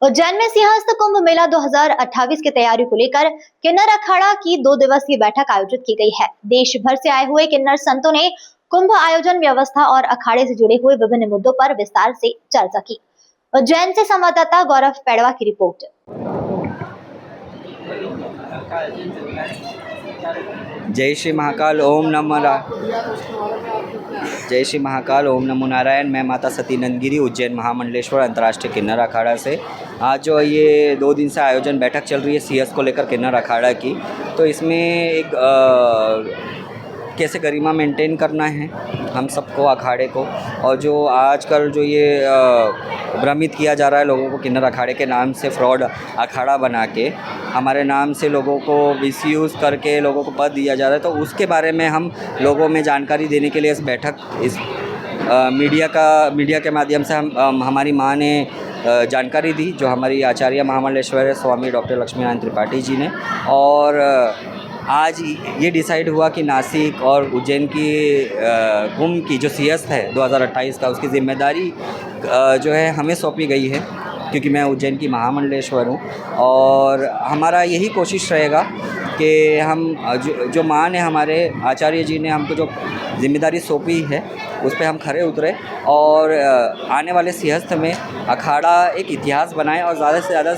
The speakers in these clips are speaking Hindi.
उज्जैन में सिंहस्थ कुंभ मेला 2028 की तैयारी को लेकर किन्नर अखाड़ा की 2 दिवसीय बैठक आयोजित की गई है। देश भर से आए हुए किन्नर संतों ने कुंभ आयोजन व्यवस्था और अखाड़े से जुड़े हुए विभिन्न मुद्दों पर विस्तार से चर्चा की। उज्जैन से संवाददाता गौरव पेड़वा की रिपोर्ट। जय श्री महाकाल ओम नमो नारायण। मैं माता सती नंदगिरी उज्जैन महामंडलेश्वर अंतर्राष्ट्रीय किन्नर अखाड़ा से आज जो ये 2 दिन से आयोजन बैठक चल रही है सीएस को लेकर किन्नर अखाड़ा की। तो इसमें एक कैसे गरिमा मेंटेन करना है हम सबको अखाड़े को, और जो आजकल जो ये भ्रमित किया जा रहा है लोगों को किन्नर अखाड़े के नाम से, फ्रॉड अखाड़ा बना के हमारे नाम से लोगों को मिसयूज़ करके लोगों को पद दिया जा रहा है, तो उसके बारे में हम लोगों में जानकारी देने के लिए इस मीडिया के माध्यम से हमारी माँ ने जानकारी दी, जो हमारी आचार्य महामंडलेश्वर स्वामी डॉक्टर लक्ष्मीनारायण त्रिपाठी जी ने। और आज ये डिसाइड हुआ कि नासिक और उज्जैन की कुंभ की जो सीएस है 2028 का, उसकी ज़िम्मेदारी जो है हमें सौंपी गई है, क्योंकि मैं उज्जैन की महामंडलेश्वर हूँ। और हमारा यही कोशिश रहेगा कि हम जो माँ ने, हमारे आचार्य जी ने हमको जो ज़िम्मेदारी सौंपी है उस पर हम खरे उतरे और आने वाले सिंहस्थ में अखाड़ा एक इतिहास बनाएं और ज़्यादा से ज़्यादा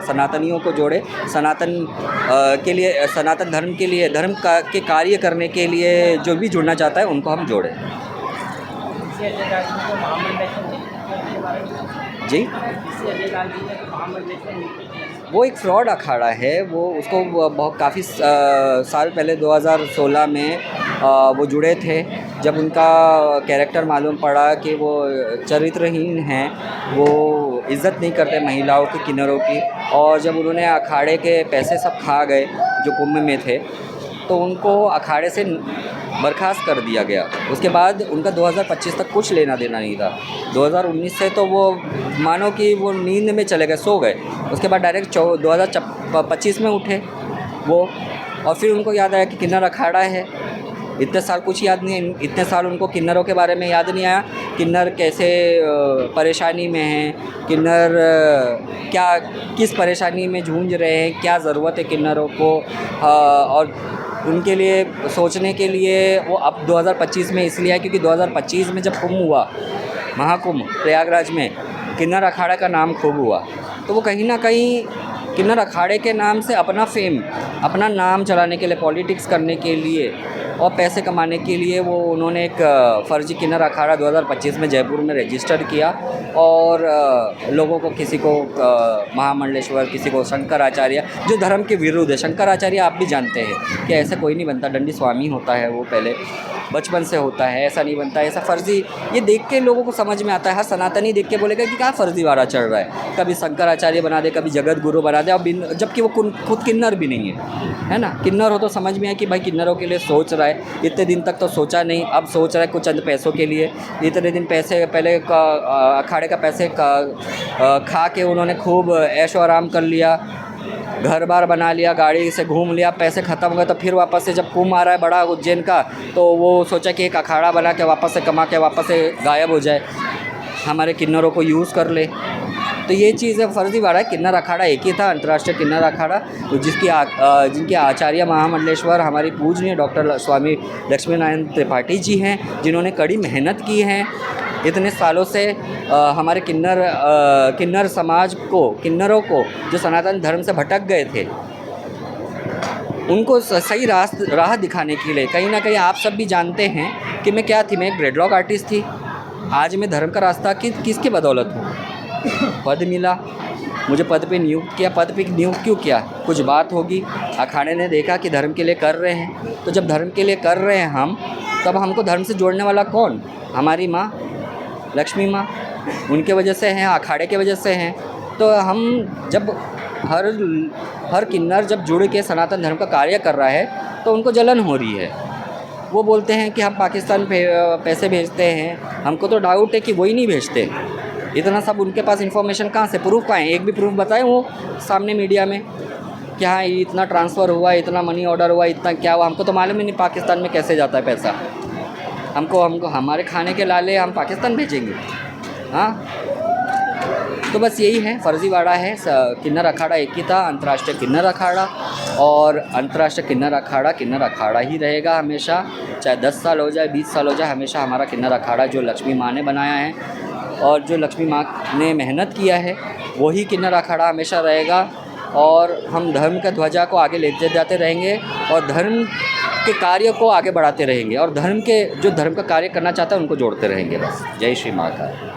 सनातनियों को जोड़े, सनातन के लिए, सनातन धर्म के लिए, के कार्य करने के लिए जो भी जुड़ना चाहता है उनको हम जोड़ें। जी, वो एक फ्रॉड अखाड़ा है। वो उसको बहुत काफ़ी साल पहले 2016 में वो जुड़े थे। जब उनका कैरेक्टर मालूम पड़ा कि वो चरित्रहीन हैं, वो इज़्ज़त नहीं करते महिलाओं की, किन्नरों की, और जब उन्होंने अखाड़े के पैसे सब खा गए जो कुंभ में थे, तो उनको अखाड़े से बर्खास्त कर दिया गया। उसके बाद उनका 2025 तक कुछ लेना देना नहीं था। 2019 से तो वो मानो कि वो नींद में चले गए, सो गए। उसके बाद डायरेक्ट 2025 में उठे वो, और फिर उनको याद आया कि किन्नर अखाड़ा है। इतने साल कुछ याद नहीं, इतने साल उनको किन्नरों के बारे में याद नहीं आया, किन्नर कैसे परेशानी में हैं, किन्नर किस परेशानी में जूझ रहे हैं, क्या ज़रूरत है किन्नरों को, और उनके लिए सोचने के लिए वो अब 2025 में इसलिए है क्योंकि 2025 में जब कुंभ हुआ, महाकुंभ प्रयागराज में, किन्नर अखाड़ा का नाम खूब हुआ। तो वो कहीं ना कहीं किन्नर अखाड़े के नाम से अपना फेम, अपना नाम चलाने के लिए, पॉलिटिक्स करने के लिए और पैसे कमाने के लिए उन्होंने एक फर्जी किन्नर अखाड़ा 2025 में जयपुर में रजिस्टर किया, और लोगों को, किसी को महामंडलेश्वर, किसी को शंकराचार्य, जो धर्म के विरुद्ध है। शंकराचार्य आप भी जानते हैं कि ऐसा कोई नहीं बनता, दंडी स्वामी होता है वो, पहले बचपन से होता है, ऐसा नहीं बनता है, ऐसा फर्जी। ये देख के लोगों को समझ में आता है। हर सनातनी देख के बोलेगा कि क्या फर्जीवाड़ा चल रहा है, कभी शंकराचार्य बना दे, कभी जगत गुरु बना दे, और जबकि वो खुद किन्नर भी नहीं है ना। किन्नर हो तो समझ में आए कि भाई किन्नरों के लिए सोच रहा है। इतने दिन तक तो सोचा नहीं, अब सोच रहा है कुछ चंद पैसों के लिए। इतने दिन पैसे पहले अखाड़े का पैसे खा के उन्होंने खूब ऐशो आराम कर लिया, घर बार बना लिया, गाड़ी से घूम लिया, पैसे ख़त्म हो गए। तो फिर वापस से जब कुंभ आ रहा है बड़ा उज्जैन का, तो वो सोचा कि एक अखाड़ा बना के वापस से कमा के वापस से गायब हो जाए, हमारे किन्नरों को यूज़ कर ले। तो ये चीज़ है, फर्जीवाड़ा है। किन्नर अखाड़ा एक ही था, अंतर्राष्ट्रीय किन्नर अखाड़ा, जिनके आचार्य महामंडलेश्वर हमारी पूजनीय डॉक्टर स्वामी लक्ष्मीनारायण त्रिपाठी जी हैं, जिन्होंने कड़ी मेहनत की है इतने सालों से। हमारे किन्नर समाज को, किन्नरों को जो सनातन धर्म से भटक गए थे, उनको सही राह दिखाने के लिए, कहीं ना कहीं आप सब भी जानते हैं कि मैं क्या थी, मैं एक ब्रेडलॉक आर्टिस्ट थी। आज मैं धर्म का रास्ता किसके बदौलत हूँ? पद मिला, मुझे पद पे नियुक्त किया। पद पे नियुक्त क्यों किया? कुछ बात होगी, अखाड़े ने देखा कि धर्म के लिए कर रहे हैं। तो जब धर्म के लिए कर रहे हैं हम, तब हमको धर्म से जोड़ने वाला कौन? हमारी माँ लक्ष्मी माँ, उनके वजह से हैं, अखाड़े के वजह से हैं। तो हम जब हर किन्नर जब जुड़ के सनातन धर्म का कार्य कर रहा है, तो उनको जलन हो रही है। वो बोलते हैं कि हम पाकिस्तान पैसे भेजते हैं। हमको तो डाउट है कि वही नहीं भेजते। इतना सब उनके पास इन्फॉर्मेशन कहाँ से, प्रूफ कहाँ है? एक भी प्रूफ बताएं वो सामने मीडिया में कि हाँ इतना ट्रांसफ़र हुआ, इतना मनी ऑर्डर हुआ, इतना क्या हुआ। हमको तो मालूम ही नहीं पाकिस्तान में कैसे जाता है पैसा। हमको हमारे खाने के लाले हम पाकिस्तान भेजेंगे? हाँ, तो बस यही है, फर्जीवाड़ा है। किन्नर अखाड़ा एक ही था, अंतर्राष्ट्रीय किन्नर अखाड़ा, और अंतर्राष्ट्रीय किन्नर अखाड़ा ही रहेगा हमेशा, चाहे 10 साल हो जाए, 20 साल हो जाए, हमेशा हमारा किन्नर अखाड़ा जो लक्ष्मी माँ ने बनाया है और जो लक्ष्मी माँ ने मेहनत किया है वही किन्नर अखाड़ा हमेशा रहेगा। और हम धर्म का ध्वजा को आगे लेते जाते रहेंगे और धर्म के कार्य को आगे बढ़ाते रहेंगे, और धर्म का कार्य करना चाहता है उनको जोड़ते रहेंगे। बस जय श्री महाकाल।